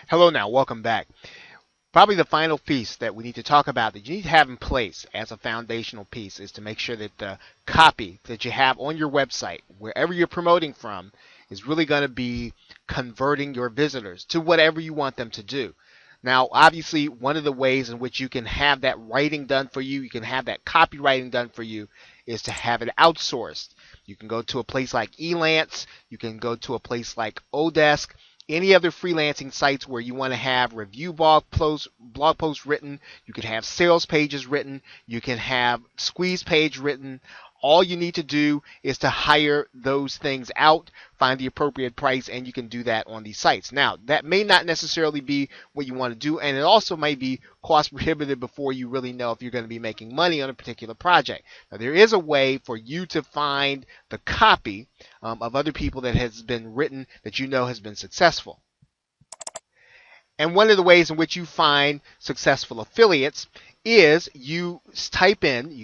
Hello now, welcome back. Probably the final piece that we need to talk about that you need to have in place as a foundational piece is to make sure that the copy that you have on your website, wherever you're promoting from, is really going to be converting your visitors to whatever you want them to do. Now, obviously, one of the ways in which you can have that writing done for you, you can have that copywriting done for you, is to have it outsourced. You can go to a place like Elance, you can go to a place like Odesk, any other freelancing sites where you want to have review blog posts written, you can have sales pages written, you can have squeeze page written. All you need to do is to hire those things out, find the appropriate price, and you can do that on these sites. Now, that may not necessarily be what you want to do, and it also might be cost prohibitive before you really know if you're going to be making money on a particular project. Now, there is a way for you to find the copy of other people that has been written that you know has been successful. And one of the ways in which you find successful affiliates is you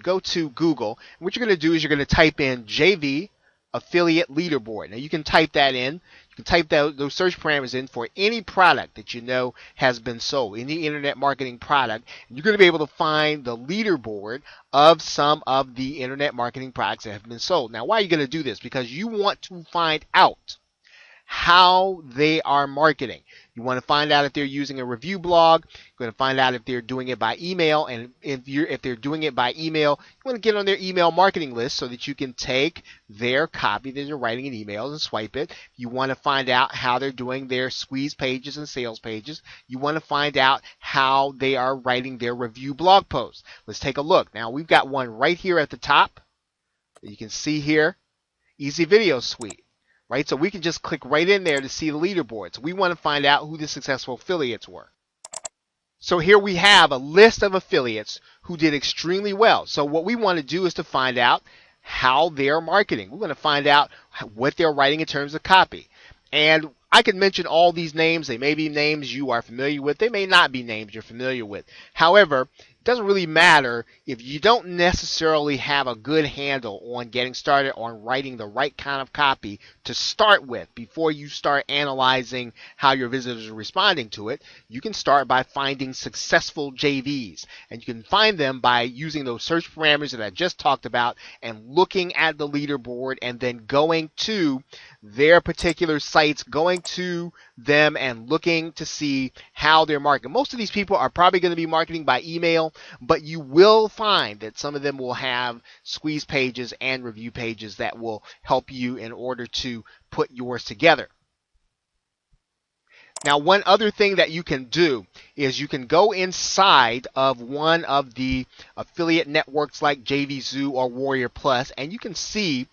go to Google, and what you're going to do is you're going to type in JV affiliate leaderboard. Now you can type that in. You can type those search parameters in for any product that you know has been sold, any internet marketing product. And you're going to be able to find the leaderboard of some of the internet marketing products that have been sold. Now, why are you going to do this? Because you want to find out how they are marketing. You want to find out if they're using a review blog. You're going to find out if they're doing it by email, and if they're doing it by email, you want to get on their email marketing list so that you can take their copy that they're writing in emails and swipe it. You want to find out how they're doing their squeeze pages and sales pages. You want to find out how they are writing their review blog posts. Let's take a look. Now we've got one right here at the top that you can see here, Easy Video Suite. Right, so we can just click right in there to see the leaderboards. We want to find out who the successful affiliates were. So here we have a list of affiliates who did extremely well. So what we want to do is to find out how they're marketing. We want to find out what they're writing in terms of copy. And I can mention all these names. They may be names you are familiar with. They may not be names you're familiar with. However, it doesn't really matter if you don't necessarily have a good handle on getting started on writing the right kind of copy to start with before you start analyzing how your visitors are responding to it. You can start by finding successful JVs, and you can find them by using those search parameters that I just talked about and looking at the leaderboard and then going to their particular sites, going to them and looking to see how they're marketing. Most of these people are probably going to be marketing by email, but you will find that some of them will have squeeze pages and review pages that will help you in order to put yours together. Now, one other thing that you can do is you can go inside of one of the affiliate networks like JVZoo or Warrior Plus, and you can see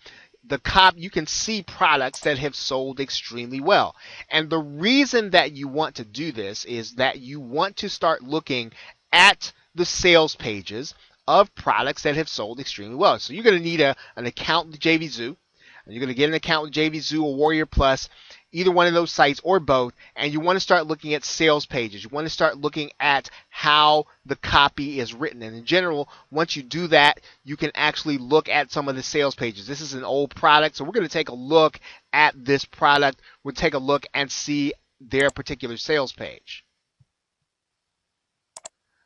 products that have sold extremely well. And the reason that you want to do this is that you want to start looking at the sales pages of products that have sold extremely well. So you're going to need an account with JVZoo, and you're going to get an account with JVZoo or Warrior Plus, either one of those sites or both, and you want to start looking at sales pages. You want to start looking at how the copy is written. And in general, once you do that, you can actually look at some of the sales pages. This is an old product, so we're going to take a look at this product. We'll take a look and see their particular sales page.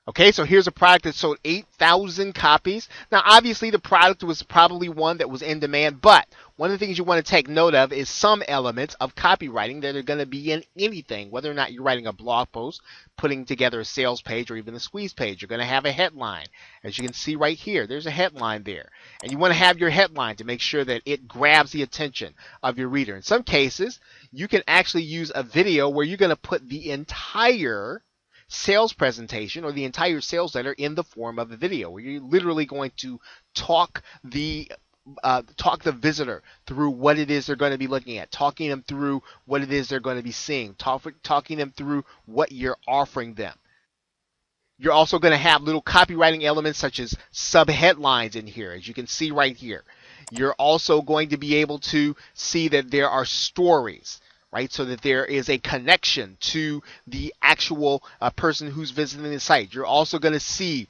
Okay, so here's a product that sold 8,000 copies. Now, obviously, the product was probably one that was in demand, but one of the things you want to take note of is some elements of copywriting that are going to be in anything, whether or not you're writing a blog post, putting together a sales page, or even a squeeze page. You're going to have a headline. As you can see right here, there's a headline there. And you want to have your headline to make sure that it grabs the attention of your reader. In some cases, you can actually use a video where you're going to put the entire sales presentation or the entire sales letter in the form of a video where you're literally going to talk the visitor through what it is they're going to be looking at, talking them through what it is they're going to be seeing, talking them through what you're offering them. You're also going to have little copywriting elements such as sub-headlines in here, as you can see right here. You're also going to be able to see that there are stories, right? So that there is a connection to the actual person who's visiting the site. You're also going to see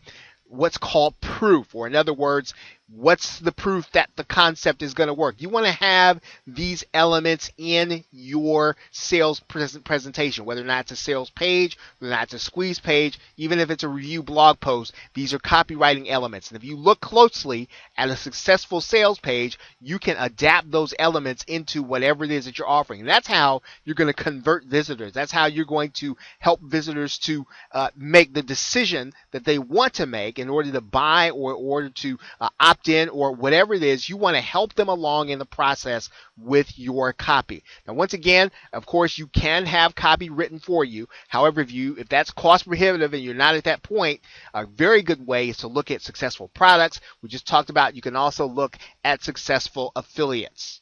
what's called proof, or in other words, What's the proof that the concept is going to work? You want to have these elements in your sales presentation, whether or not it's a sales page, whether or not it's a squeeze page, even if it's a review blog post. These are copywriting elements. And if you look closely at a successful sales page, you can adapt those elements into whatever it is that you're offering. And that's how you're going to convert visitors. That's how you're going to help visitors to make the decision that they want to make in order to buy or in order to opt in or whatever it is. You want to help them along in the process with your copy. Now, once again, of course, you can have copy written for you. However, if that's cost prohibitive and you're not at that point, a very good way is to look at successful products. We just talked about you can also look at successful affiliates.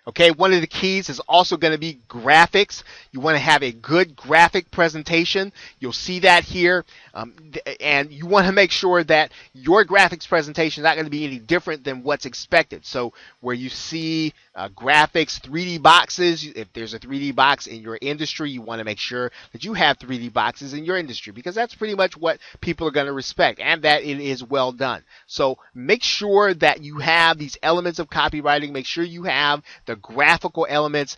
Okay, one of the keys is also going to be graphics. You want to have a good graphic presentation. You'll see that here. And you want to make sure that your graphics presentation is not going to be any different than what's expected. So where you see graphics, 3D boxes, if there's a 3D box in your industry, you want to make sure that you have 3D boxes in your industry, because that's pretty much what people are going to respect and that it is well done. So make sure that you have these elements of copywriting. Make sure you have the graphical elements.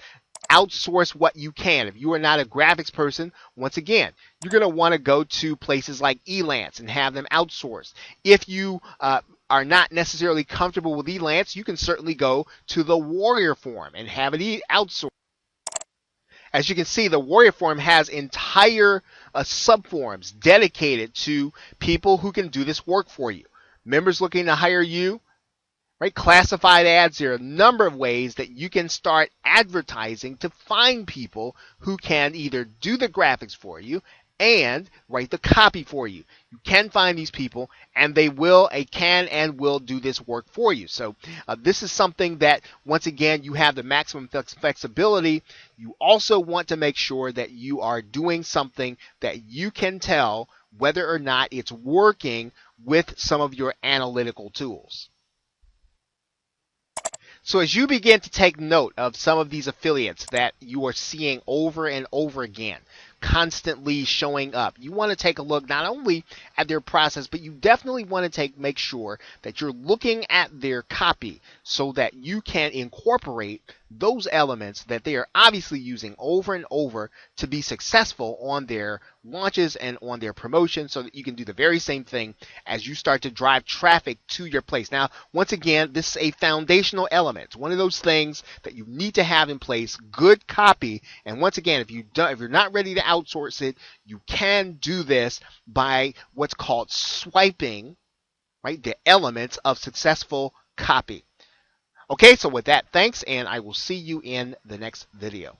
Outsource what you can. If you are not a graphics person, once again, you're going to want to go to places like Elance and have them outsourced. If you are not necessarily comfortable with Elance, you can certainly go to the Warrior Forum and have it outsourced. As you can see, the Warrior Forum has entire subforums dedicated to people who can do this work for you. Members looking to hire you, right? Classified ads. There are a number of ways that you can start advertising to find people who can either do the graphics for you and write the copy for you. You can find these people, and they can and will do this work for you. So this is something that, once again, you have the maximum flexibility. You also want to make sure that you are doing something that you can tell whether or not it's working with some of your analytical tools. So as you begin to take note of some of these affiliates that you are seeing over and over again, constantly showing up, you want to take a look not only at their process, but you definitely want to make sure that you're looking at their copy so that you can incorporate those elements that they are obviously using over and over to be successful on their launches and on their promotion, so that you can do the very same thing as you start to drive traffic to your place. Now, once again, this is a foundational element. It's one of those things that you need to have in place, good copy. And once again, if you're not ready to outsource it, you can do this by what's called swiping, right, the elements of successful copy. Okay, so with that, thanks, and I will see you in the next video.